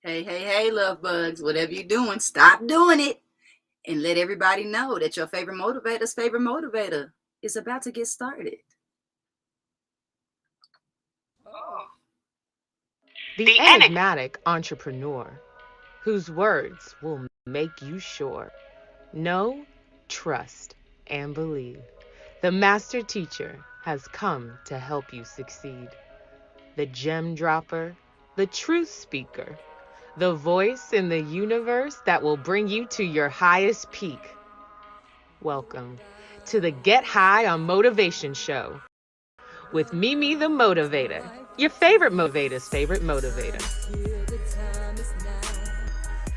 Hey, love bugs. Whatever you're doing, stop doing it and let everybody know that your favorite motivator is about to get started. The enigmatic entrepreneur whose words will make you sure. Know, trust, and believe. The master teacher has come to help you succeed. The gem dropper, the truth speaker, the voice in the universe that will bring you to your highest peak. Welcome to the Get High on Motivation Show with Mimi the Motivator, your favorite motivator's favorite motivator. The time is now.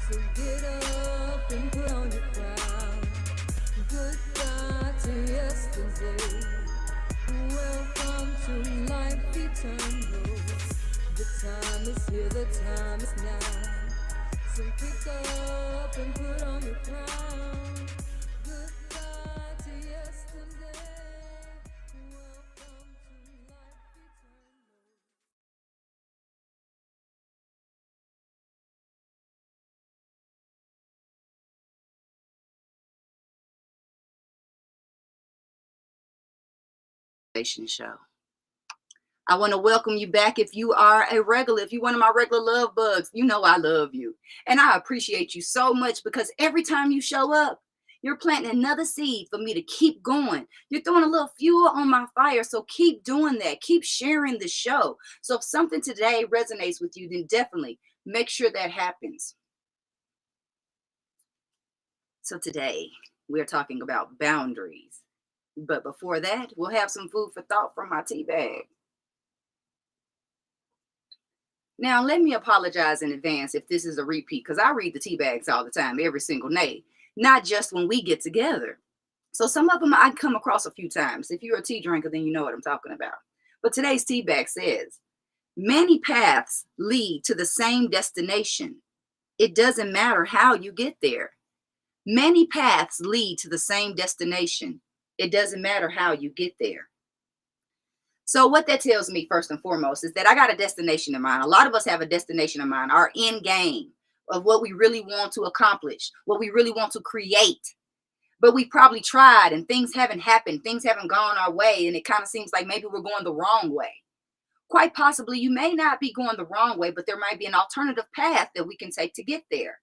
So pick up and put on your crown. Goodbye to yesterday. Welcome to life eternal. Show. I want to welcome you back. If you are a regular, if you're one of my regular love bugs, you know I love you. And I appreciate you so much because every time you show up, you're planting another seed for me to keep going. You're throwing a little fuel on my fire. So keep doing that. Keep sharing the show. So if something today resonates with you, then definitely make sure that happens. So today we're talking about boundaries. But before that, we'll have some food for thought from my tea bag. Now, let me apologize in advance if this is a repeat, because I read the tea bags all the time, every single day, not just when we get together. So some of them I come across a few times. If you're a tea drinker, then you know what I'm talking about. But today's tea bag says, many paths lead to the same destination. It doesn't matter how you get there. Many paths lead to the same destination. It doesn't matter how you get there. So what that tells me first and foremost is that I got a destination in mind. A lot of us have a destination in mind, our end game of what we really want to accomplish, what we really want to create. But we probably tried and things haven't happened. Things haven't gone our way. And it kind of seems like maybe we're going the wrong way. Quite possibly you may not be going the wrong way, but there might be an alternative path that we can take to get there.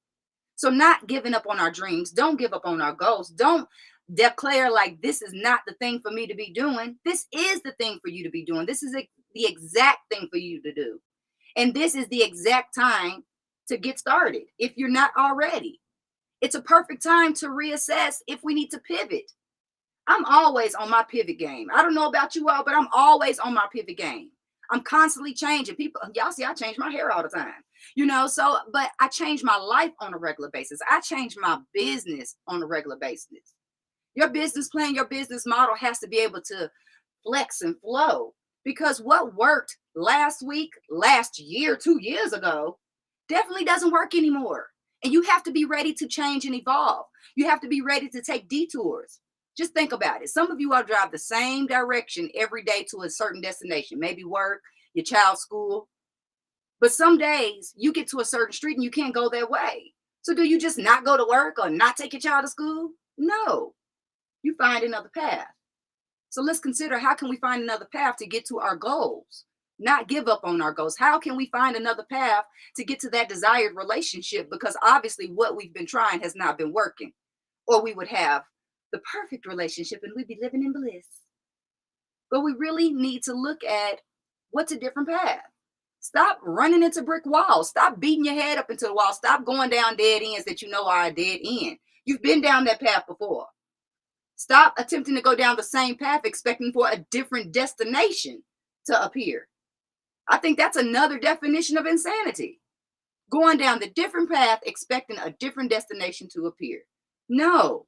So not giving up on our dreams. Don't give up on our goals. Don't declare like this is not the thing for me to be doing. This is the thing for you to be doing. This is the exact thing for you to do. And this is the exact time to get started if you're not already. It's a perfect time to reassess if we need to pivot. I'm always on my pivot game. I don't know about you all, but I'm always on my pivot game. I'm constantly changing. People, y'all see, I change my hair all the time. But I change my life on a regular basis. I change my business on a regular basis. Your business plan, your business model has to be able to flex and flow because what worked last week, last year, 2 years ago, definitely doesn't work anymore. And you have to be ready to change and evolve. You have to be ready to take detours. Just think about it. Some of you all drive the same direction every day to a certain destination, maybe work, your child's school. But some days you get to a certain street and you can't go that way. So do you just not go to work or not take your child to school? No. You find another path. So let's consider, how can we find another path to get to our goals? Not give up on our goals. How can we find another path to get to that desired relationship? Because obviously what we've been trying has not been working. Or we would have the perfect relationship and we'd be living in bliss. But we really need to look at what's a different path. Stop running into brick walls. Stop beating your head up into the wall. Stop going down dead ends that you know are a dead end. You've been down that path before. Stop attempting to go down the same path, expecting for a different destination to appear. I think that's another definition of insanity. Going down the different path, expecting a different destination to appear. No,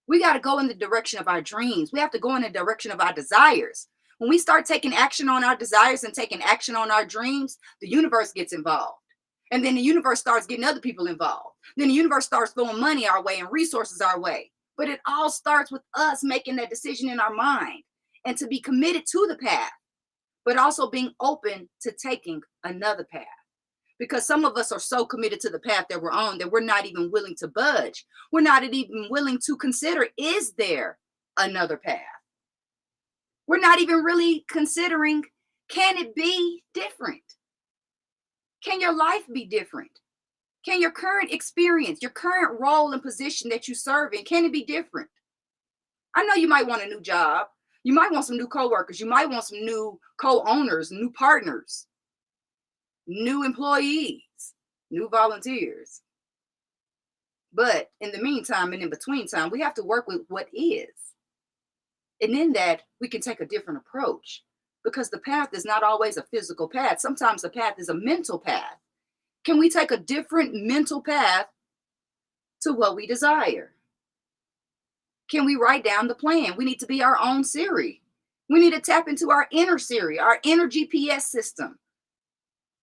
we got to go in the direction of our dreams. We have to go in the direction of our desires. When we start taking action on our desires and taking action on our dreams, the universe gets involved. And then the universe starts getting other people involved. Then the universe starts throwing money our way and resources our way. But it all starts with us making that decision in our mind and to be committed to the path, but also being open to taking another path. Because some of us are so committed to the path that we're on that we're not even willing to budge. We're not even willing to consider, is there another path? We're not even really considering, can it be different? Can your life be different? Can your current experience, your current role and position that you serve in, can it be different? I know you might want a new job. You might want some new coworkers. You might want some new co-owners, new partners, new employees, new volunteers. But in the meantime and in between time, we have to work with what is. And in that, we can take a different approach, because the path is not always a physical path. Sometimes the path is a mental path. Can we take a different mental path to what we desire? Can we write down the plan? We need to be our own Siri. We need to tap into our inner Siri, our inner GPS system,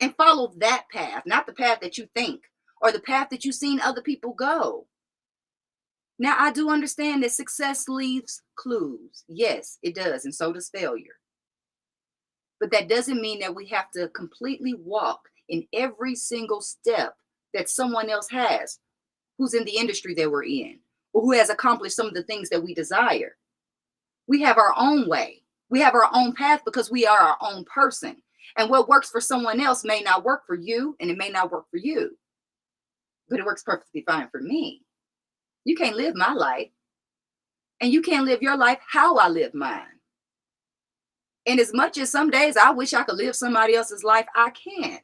and follow that path, not the path that you think or the path that you've seen other people go. Now, I do understand that success leaves clues. Yes, it does, and so does failure. But that doesn't mean that we have to completely walk in every single step that someone else has who's in the industry that we're in, or who has accomplished some of the things that we desire. We have our own way. We have our own path because we are our own person. And what works for someone else may not work for you, and it may not work for you. But it works perfectly fine for me. You can't live my life, and you can't live your life how I live mine. And as much as some days I wish I could live somebody else's life, I can't.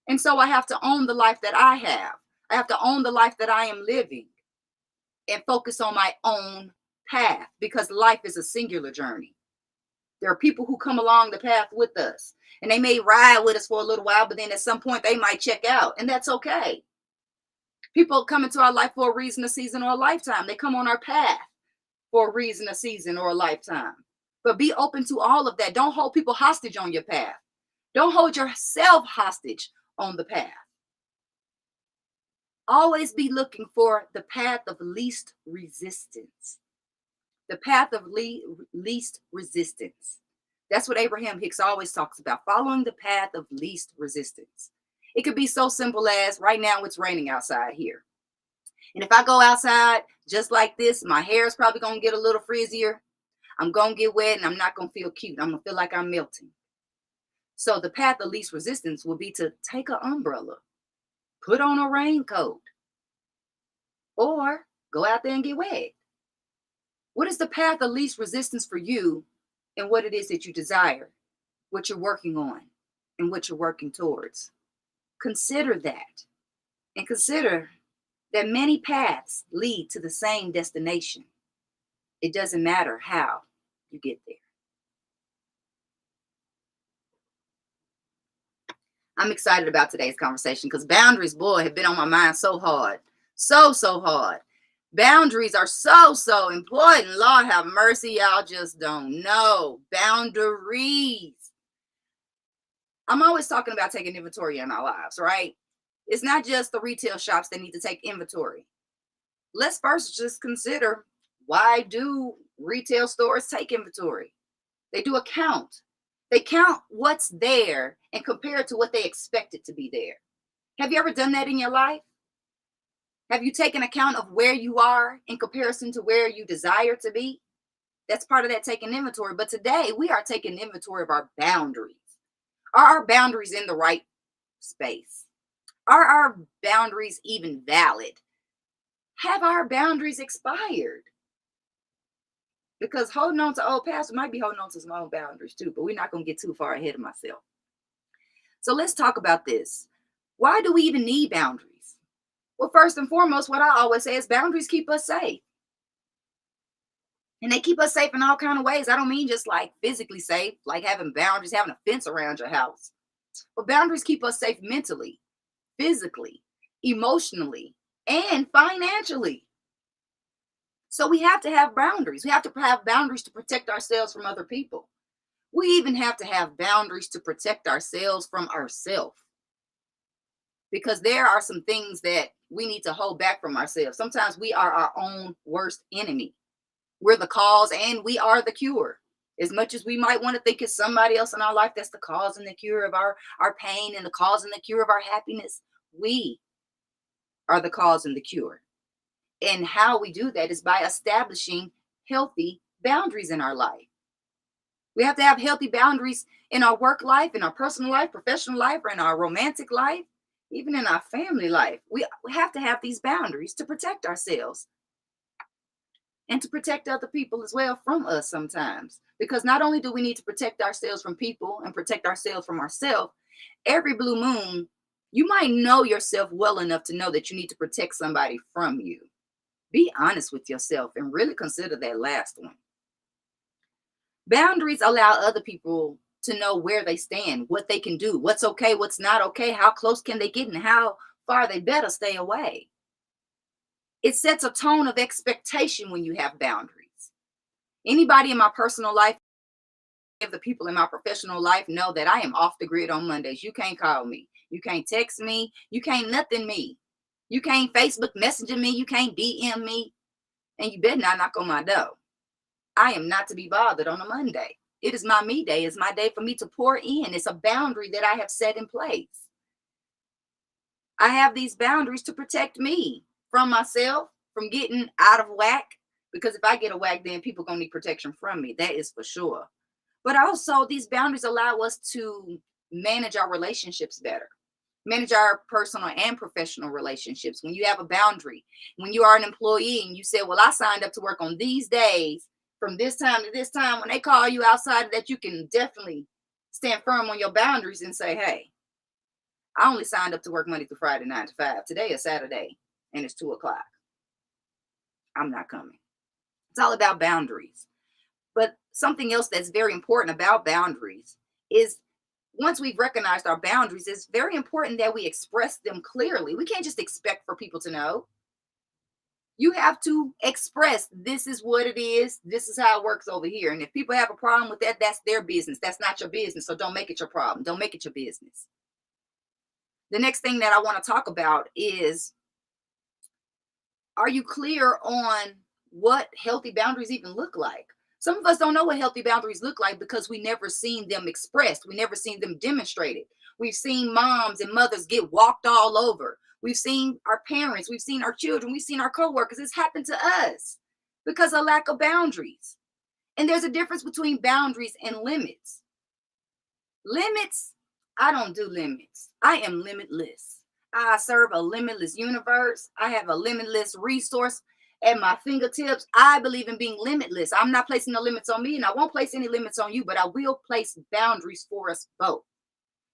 And so I have to own the life that I have. I have to own the life that I am living and focus on my own path, because life is a singular journey. There are people who come along the path with us, and they may ride with us for a little while, but then at some point they might check out, and that's okay. People come into our life for a reason, a season, or a lifetime. They come on our path for a reason, a season, or a lifetime. But be open to all of that. Don't hold people hostage on your path. Don't hold yourself hostage on the path. Always be looking for the path of least resistance. The path of least resistance. That's what Abraham Hicks always talks about, following the path of least resistance. It could be so simple as, right now it's raining outside here. And if I go outside just like this, my hair is probably going to get a little frizzier. I'm going to get wet, and I'm not going to feel cute. I'm going to feel like I'm melting. So the path of least resistance will be to take an umbrella, put on a raincoat, or go out there and get wet. What is the path of least resistance for you, and what it is that you desire, what you're working on, and what you're working towards? Consider that, and consider that many paths lead to the same destination. It doesn't matter how you get there. I'm excited about today's conversation because boundaries, boy, have been on my mind so hard. So hard. Boundaries are so important. Lord have mercy, y'all just don't know. Boundaries. I'm always talking about taking inventory in our lives, right? It's not just the retail shops that need to take inventory. Let's first just consider, why do retail stores take inventory? They do a count. They count what's there and compare it to what they expect it to be there. Have you ever done that in your life? Have you taken account of where you are in comparison to where you desire to be? That's part of that taking inventory. But today we are taking inventory of our boundaries. Are our boundaries in the right space? Are our boundaries even valid? Have our boundaries expired? Because holding on to old past might be holding on to some old boundaries too, but we're not going to get too far ahead of myself. So let's talk about this. Why do we even need boundaries? Well, first and foremost, what I always say is boundaries keep us safe. And they keep us safe in all kinds of ways. I don't mean just like physically safe, like having boundaries, having a fence around your house. But boundaries keep us safe mentally, physically, emotionally, and financially. So we have to have boundaries. We have to have boundaries to protect ourselves from other people. We even have to have boundaries to protect ourselves from ourselves. Because there are some things that we need to hold back from ourselves. Sometimes we are our own worst enemy. We're the cause and we are the cure. As much as we might want to think it's somebody else in our life that's the cause and the cure of our pain and the cause and the cure of our happiness, we are the cause and the cure. And how we do that is by establishing healthy boundaries in our life. We have to have healthy boundaries in our work life, in our personal life, professional life, or in our romantic life, even in our family life. We have to have these boundaries to protect ourselves and to protect other people as well from us sometimes. Because not only do we need to protect ourselves from people and protect ourselves from ourselves, every blue moon, you might know yourself well enough to know that you need to protect somebody from you. Be honest with yourself and really consider that last one. Boundaries allow other people to know where they stand, what they can do, what's okay, what's not okay, how close can they get, and how far they better stay away. It sets a tone of expectation when you have boundaries. Anybody in my personal life, of the people in my professional life, know that I am off the grid on Mondays. You can't call me. You can't text me. You can't nothing me. You can't Facebook Messenger me. You can't DM me. And you better not knock on my door. I am not to be bothered on a Monday. It is my me day. It's my day for me to pour in. It's a boundary that I have set in place. I have these boundaries to protect me from myself, from getting out of whack. Because if I get a whack, then people are going to need protection from me. That is for sure. But also, these boundaries allow us to manage our relationships better, manage our personal and professional relationships. When you have a boundary, when you are an employee and you say, well, I signed up to work on these days from this time to this time, when they call you outside of that, you can definitely stand firm on your boundaries and say, hey, I only signed up to work Monday through Friday, 9 to 5. Today is Saturday and it's 2:00. I'm not coming. It's all about boundaries. But something else that's very important about boundaries is once we've recognized our boundaries, it's very important that we express them clearly. We can't just expect for people to know. You have to express, this is what it is. This is how it works over here. And if people have a problem with that, that's their business. That's not your business. So don't make it your problem. Don't make it your business. The next thing that I want to talk about is, are you clear on what healthy boundaries even look like? Some of us don't know what healthy boundaries look like because we never seen them expressed. We never seen them demonstrated. We've seen moms and mothers get walked all over. We've seen our parents, we've seen our children, we've seen our coworkers. It's happened to us because of lack of boundaries. And there's a difference between boundaries and limits. Limits, I don't do limits. I am limitless. I serve a limitless universe. I have a limitless resource at my fingertips. I believe in being limitless. I'm not placing no limits on me, and I won't place any limits on you, but I will place boundaries for us both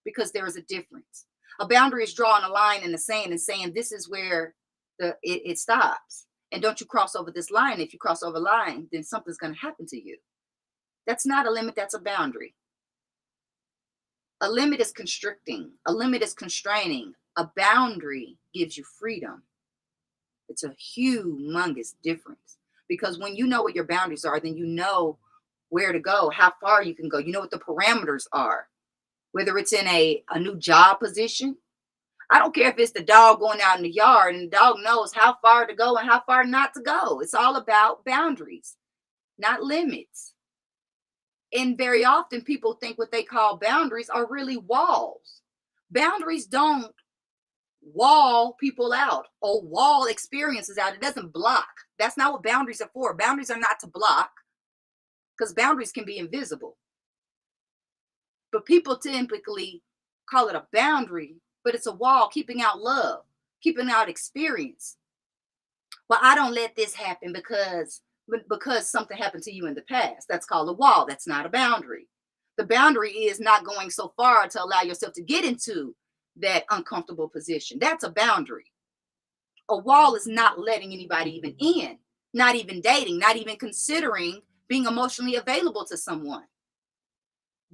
because there is a difference. A boundary is drawing a line in the sand and saying this is where it stops. And don't you cross over this line. If you cross over line, then something's going to happen to you. That's not a limit. That's a boundary. A limit is constricting. A limit is constraining. A boundary gives you freedom. It's a humongous difference because when you know what your boundaries are, then you know where to go, how far you can go. You know what the parameters are, whether it's in a new job position. I don't care if it's the dog going out in the yard and the dog knows how far to go and how far not to go. It's all about boundaries, not limits. And very often people think what they call boundaries are really walls. Boundaries don't wall people out or wall experiences out. It doesn't block. That's not what boundaries are for. Boundaries are not to block because boundaries can be invisible. But people typically call it a boundary, but it's a wall keeping out love, keeping out experience. Well, I don't let this happen because something happened to you in the past. That's called a wall. That's not a boundary. The boundary is not going so far to allow yourself to get into that uncomfortable position. That's a boundary. A wall is not letting anybody even in, not even dating, not even considering being emotionally available to someone.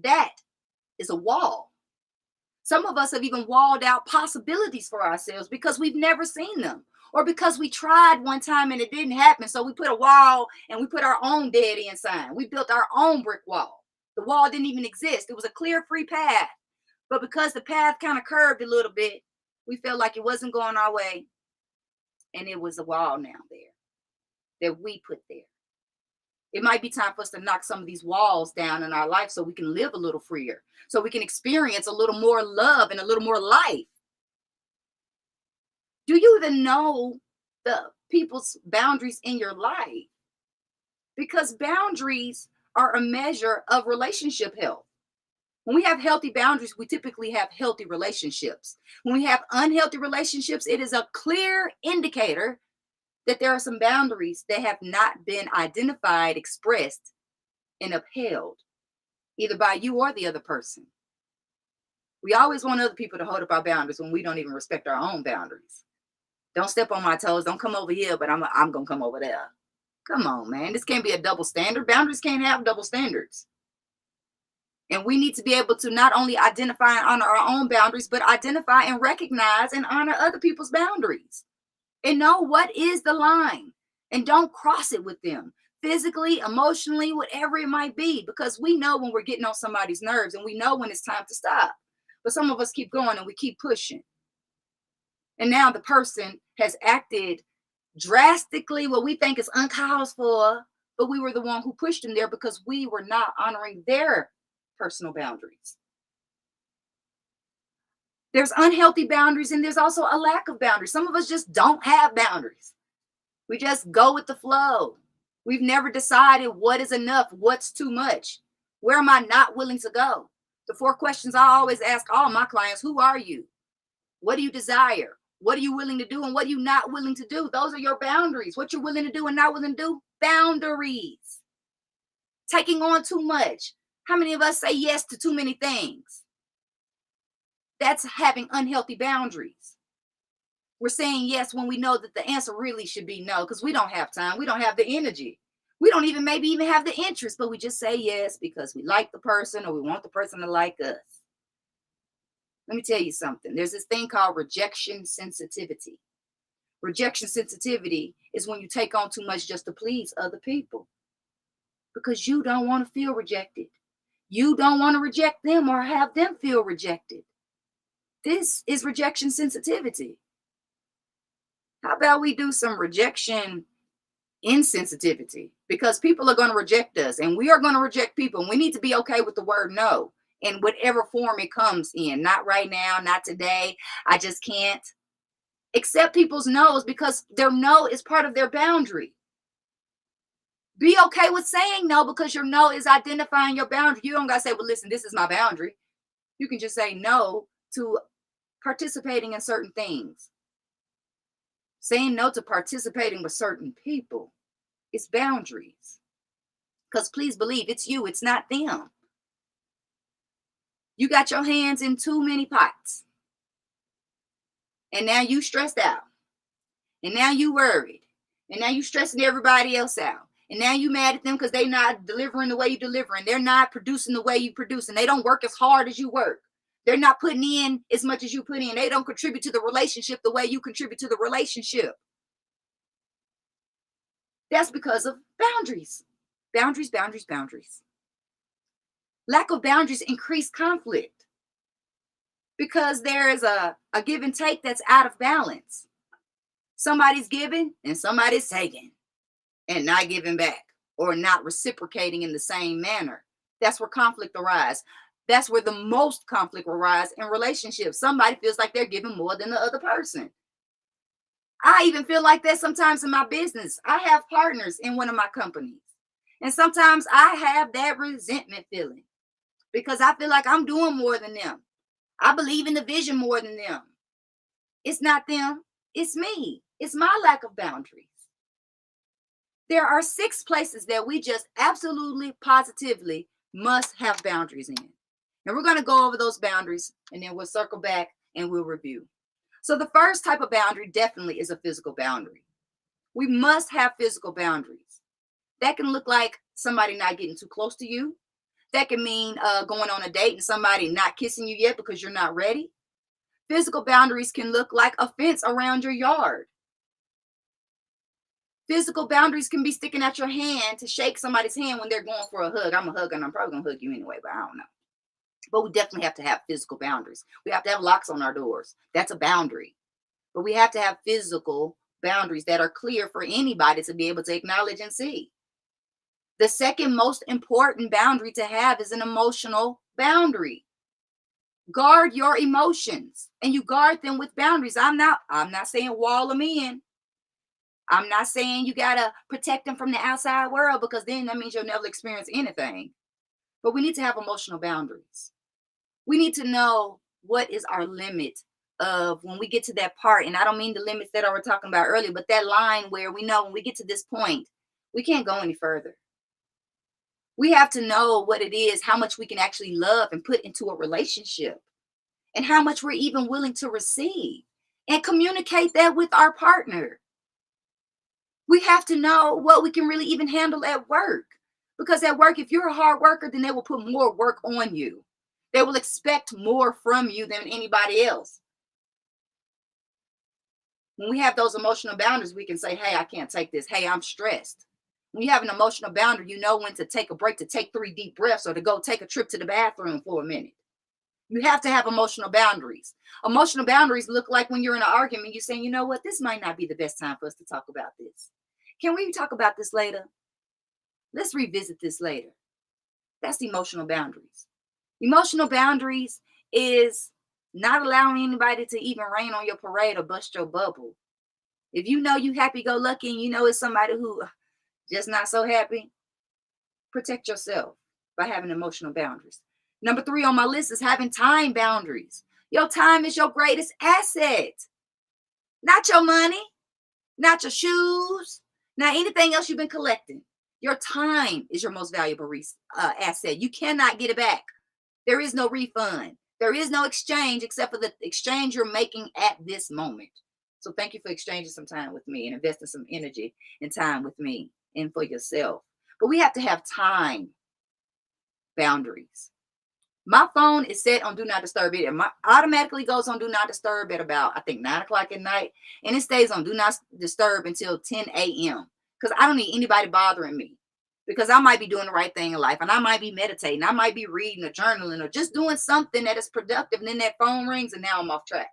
That is a wall. Some of us have even walled out possibilities for ourselves because we've never seen them, or because we tried one time and it didn't happen. So we put a wall and we put our own dead end sign. We built our own brick wall. The wall didn't even exist. It was a clear, free path. But because the path kind of curved a little bit, we felt like it wasn't going our way. And it was a wall now there that we put there. It might be time for us to knock some of these walls down in our life so we can live a little freer, so we can experience a little more love and a little more life. Do you even know the people's boundaries in your life? Because boundaries are a measure of relationship health. When we have healthy boundaries, we typically have healthy relationships. When we have unhealthy relationships, it is a clear indicator that there are some boundaries that have not been identified, expressed, and upheld, either by you or the other person. We always want other people to hold up our boundaries when we don't even respect our own boundaries. Don't step on my toes. Don't come over here, but I'm going to come over there. Come on, man. This can't be a double standard. Boundaries can't have double standards. And we need to be able to not only identify and honor our own boundaries, but identify and recognize and honor other people's boundaries. And know what is the line. And don't cross it with them. Physically, emotionally, whatever it might be. Because we know when we're getting on somebody's nerves, and we know when it's time to stop. But some of us keep going and we keep pushing. And now the person has acted drastically what we think is uncalled for, but we were the one who pushed them there because we were not honoring their personal boundaries. There's unhealthy boundaries, and there's also a lack of boundaries. Some of us just don't have boundaries. We just go with the flow. We've never decided what is enough, what's too much. Where am I not willing to go? The 4 questions I always ask all my clients: who are you? What do you desire? What are you willing to do, and what are you not willing to do? Those are your boundaries. What you're willing to do and not willing to do, boundaries. Taking on too much. How many of us say yes to too many things? That's having unhealthy boundaries. We're saying yes when we know that the answer really should be no, because we don't have time. We don't have the energy. We don't even maybe even have the interest, but we just say yes because we like the person or we want the person to like us. Let me tell you something. There's this thing called rejection sensitivity. Rejection sensitivity is when you take on too much just to please other people because you don't want to feel rejected. You don't want to reject them or have them feel rejected. This is rejection sensitivity. How about we do some rejection insensitivity? Because people are going to reject us and we are going to reject people. And we need to be okay with the word no in whatever form it comes in. Not right now, not today. I just can't. Accept people's no's because their no is part of their boundary. Be okay with saying no because your no is identifying your boundary. You don't got to say, well, listen, this is my boundary. You can just say no to participating in certain things. Saying no to participating with certain people is boundaries. Because please believe, it's you, it's not them. You got your hands in too many pots. And now you stressed out. And now you worried. And now you stressing everybody else out. And now you mad at them because they not delivering the way you deliver. And they're not producing the way you produce. And they don't work as hard as you work. They're not putting in as much as you put in. They don't contribute to the relationship the way you contribute to the relationship. That's because of boundaries. Boundaries, boundaries, boundaries. Lack of boundaries increase conflict because there is a give and take that's out of balance. Somebody's giving and somebody's taking and not giving back or not reciprocating in the same manner. That's where conflict arises. That's where the most conflict arises in relationships. Somebody feels like they're giving more than the other person. I even feel like that sometimes in my business. I have partners in one of my companies. And sometimes I have that resentment feeling because I feel like I'm doing more than them. I believe in the vision more than them. It's not them. It's me. It's my lack of boundaries. There are 6 places that we just absolutely, positively must have boundaries in. And we're going to go over those boundaries and then we'll circle back and we'll review. So the first type of boundary definitely is a physical boundary. We must have physical boundaries. That can look like somebody not getting too close to you. That can mean going on a date and somebody not kissing you yet because you're not ready. Physical boundaries can look like a fence around your yard. Physical boundaries can be sticking out your hand to shake somebody's hand when they're going for a hug. I'm a hugger and I'm probably going to hug you anyway, but I don't know. But we definitely have to have physical boundaries. We have to have locks on our doors. That's a boundary. But we have to have physical boundaries that are clear for anybody to be able to acknowledge and see. The second most important boundary to have is an emotional boundary. Guard your emotions, and you guard them with boundaries. I'm not saying wall them in. I'm not saying you gotta protect them from the outside world, because then that means you'll never experience anything. But we need to have emotional boundaries. We need to know what is our limit of when we get to that part. And I don't mean the limits that I was talking about earlier, but that line where we know when we get to this point, we can't go any further. We have to know what it is, how much we can actually love and put into a relationship, and how much we're even willing to receive, and communicate that with our partner. We have to know what we can really even handle at work. Because at work, if you're a hard worker, then they will put more work on you. They will expect more from you than anybody else. When we have those emotional boundaries, we can say, hey, I can't take this. Hey, I'm stressed. When you have an emotional boundary, you know when to take a break, to take 3 deep breaths, or to go take a trip to the bathroom for a minute. You have to have emotional boundaries. Emotional boundaries look like when you're in an argument, you're saying, you know what, this might not be the best time for us to talk about this. Can we talk about this later? Let's revisit this later. That's emotional boundaries. Emotional boundaries is not allowing anybody to even rain on your parade or bust your bubble. If you know you happy-go-lucky and you know it's somebody who just not so happy, protect yourself by having emotional boundaries. Number 3 on my list is having time boundaries. Your time is your greatest asset. Not your money, not your shoes, not anything else you've been collecting. Your time is your most valuable asset. You cannot get it back. There is no refund. There is no exchange except for the exchange you're making at this moment. So thank you for exchanging some time with me and investing some energy and time with me and for yourself. But we have to have time boundaries. My phone is set on do not disturb. It automatically goes on do not disturb at about, I think, 9 o'clock at night. And it stays on do not disturb until 10 a.m. Because I don't need anybody bothering me. Because I might be doing the right thing in life, and I might be meditating. I might be reading or journaling or just doing something that is productive. And then that phone rings and now I'm off track.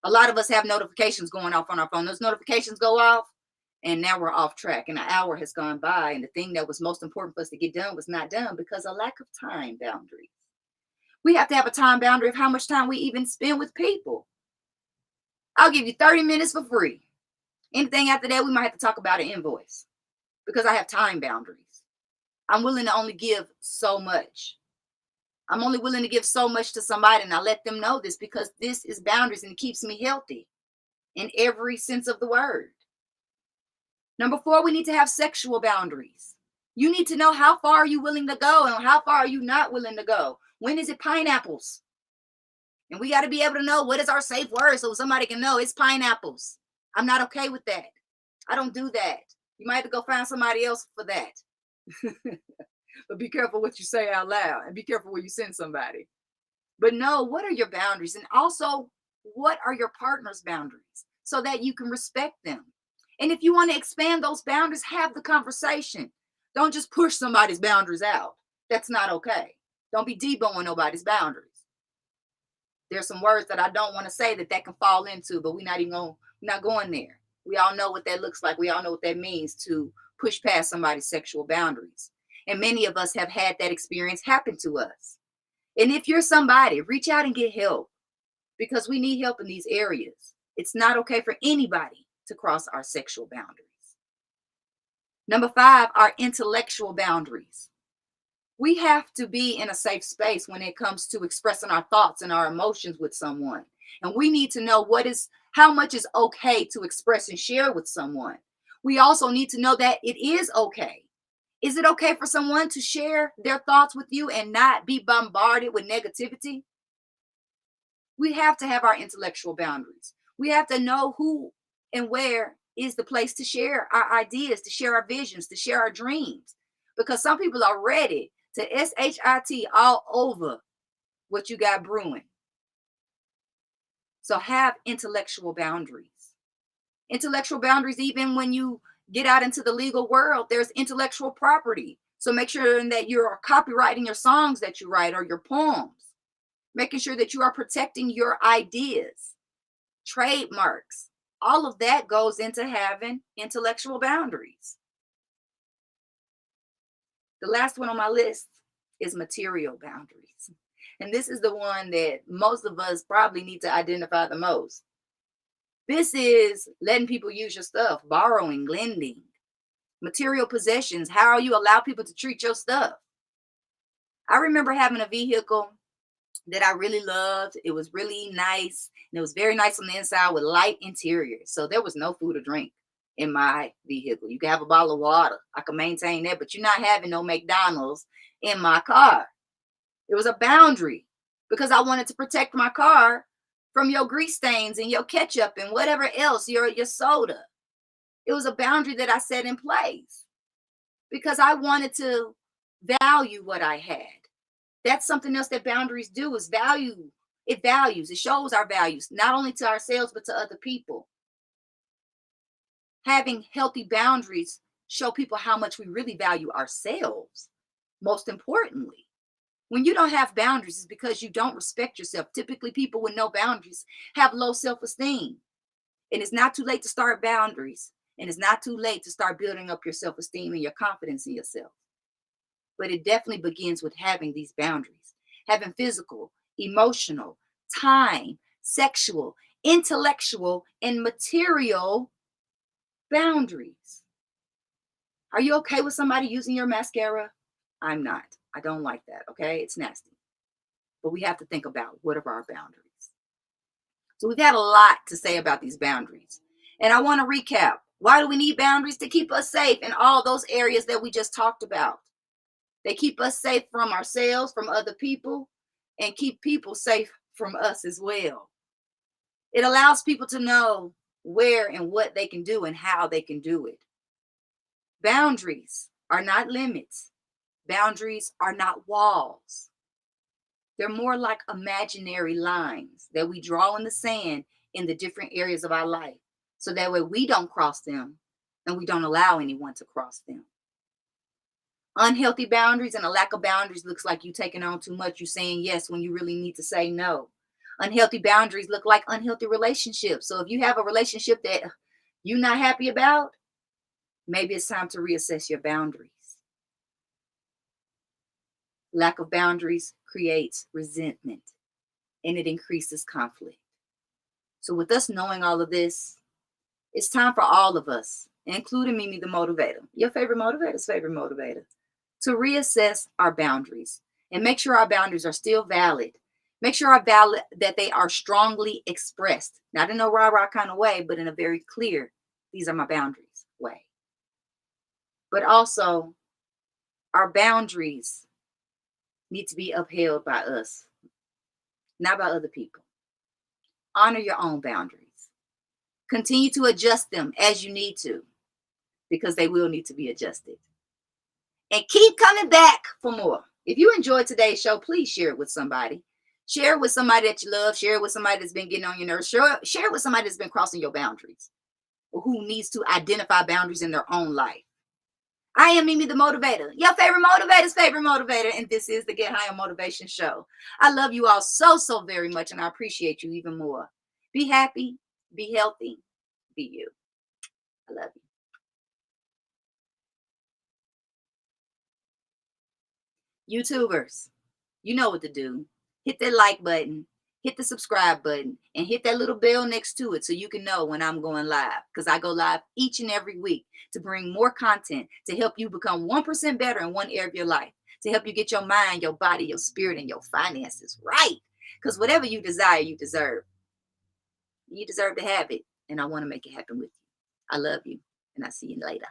A lot of us have notifications going off on our phone. Those notifications go off and now we're off track, and an hour has gone by, and the thing that was most important for us to get done was not done because of lack of time boundaries. We have to have a time boundary of how much time we even spend with people. I'll give you 30 minutes for free. Anything after that, we might have to talk about an invoice because I have time boundaries. I'm willing to only give so much. I'm only willing to give so much to somebody, and I let them know this because this is boundaries and it keeps me healthy in every sense of the word. Number 4, we need to have sexual boundaries. You need to know how far are you willing to go and how far are you not willing to go. When is it pineapples? And we got to be able to know what is our safe word so somebody can know it's pineapples. I'm not okay with that. I don't do that. You might have to go find somebody else for that. But be careful what you say out loud, and be careful where you send somebody. But know what are your boundaries, and also what are your partner's boundaries so that you can respect them. And if you want to expand those boundaries, have the conversation. Don't just push somebody's boundaries out. That's not okay. Don't be deboing nobody's boundaries. There's some words that I don't want to say that can fall into, but we're not going there. We all know what that looks like. We all know what that means to push past somebody's sexual boundaries. And many of us have had that experience happen to us. And if you're somebody, reach out and get help because we need help in these areas. It's not okay for anybody to cross our sexual boundaries. Number 5, our intellectual boundaries. We have to be in a safe space when it comes to expressing our thoughts and our emotions with someone. And we need to know how much is okay to express and share with someone. We also need to know that it is okay. Is it okay for someone to share their thoughts with you and not be bombarded with negativity? We have to have our intellectual boundaries. We have to know who and where is the place to share our ideas, to share our visions, to share our dreams. Because some people are ready to SHIT all over what you got brewing. So have intellectual boundaries. Intellectual boundaries, even when you get out into the legal world, there's intellectual property. So make sure that you're copywriting your songs that you write or your poems. Making sure that you are protecting your ideas, trademarks. All of that goes into having intellectual boundaries. The last one on my list is material boundaries. And this is the one that most of us probably need to identify the most. This is letting people use your stuff, borrowing, lending, material possessions, how you allow people to treat your stuff. I remember having a vehicle that I really loved. It was really nice. And it was very nice on the inside with light interior. So there was no food or drink in my vehicle. You can have a bottle of water. I can maintain that, but you're not having no McDonald's in my car. It was a boundary because I wanted to protect my car from your grease stains and your ketchup and whatever else, your soda. It was a boundary that I set in place because I wanted to value what I had. That's something else that boundaries do is value. It values, it shows our values, not only to ourselves, but to other people. Having healthy boundaries show people how much we really value ourselves. Most importantly, when you don't have boundaries, it's because you don't respect yourself. Typically, people with no boundaries have low self-esteem. And it's not too late to start boundaries. And it's not too late to start building up your self-esteem and your confidence in yourself. But it definitely begins with having these boundaries, having physical, emotional, time, sexual, intellectual, and material boundaries. Are you okay with somebody using your mascara? I'm not. I don't like that, okay? It's nasty. But we have to think about what are our boundaries. So we've had a lot to say about these boundaries. And I want to recap. Why do we need boundaries? To keep us safe in all those areas that we just talked about. They keep us safe from ourselves, from other people, and keep people safe from us as well. It allows people to know where and what they can do and how they can do it. Boundaries are not limits. Boundaries are not walls. They're more like imaginary lines that we draw in the sand in the different areas of our life. So that way we don't cross them and we don't allow anyone to cross them. Unhealthy boundaries and a lack of boundaries looks like you taking on too much. You saying yes when you really need to say no. Unhealthy boundaries look like unhealthy relationships. So if you have a relationship that you're not happy about, maybe it's time to reassess your boundaries. Lack of boundaries creates resentment and it increases conflict. So with us knowing all of this, it's time for all of us, including Mimi the Motivator, your favorite motivator's favorite motivator, to reassess our boundaries and make sure our boundaries are still valid. Make sure that they are strongly expressed, not in a rah-rah kind of way, but in a very clear, these are my boundaries way. But also, our boundaries need to be upheld by us, not by other people. Honor your own boundaries. Continue to adjust them as you need to, because they will need to be adjusted. And keep coming back for more. If you enjoyed today's show, please share it with somebody. Share it with somebody that you love. Share it with somebody that's been getting on your nerves. Share it with somebody that's been crossing your boundaries or who needs to identify boundaries in their own life. I am Mimi the Motivator, your favorite motivator's favorite motivator, and this is the Get Higher Motivation Show. I love you all so, so very much, and I appreciate you even more. Be happy, be healthy, be you. I love you. YouTubers, you know what to do. Hit that like button, hit the subscribe button, and hit that little bell next to it so you can know when I'm going live, because I go live each and every week to bring more content to help you become 1% better in one area of your life, to help you get your mind, your body, your spirit, and your finances right. Because whatever you desire, you deserve. You deserve to have it, and I want to make it happen with you. I love you, and I'll see you later.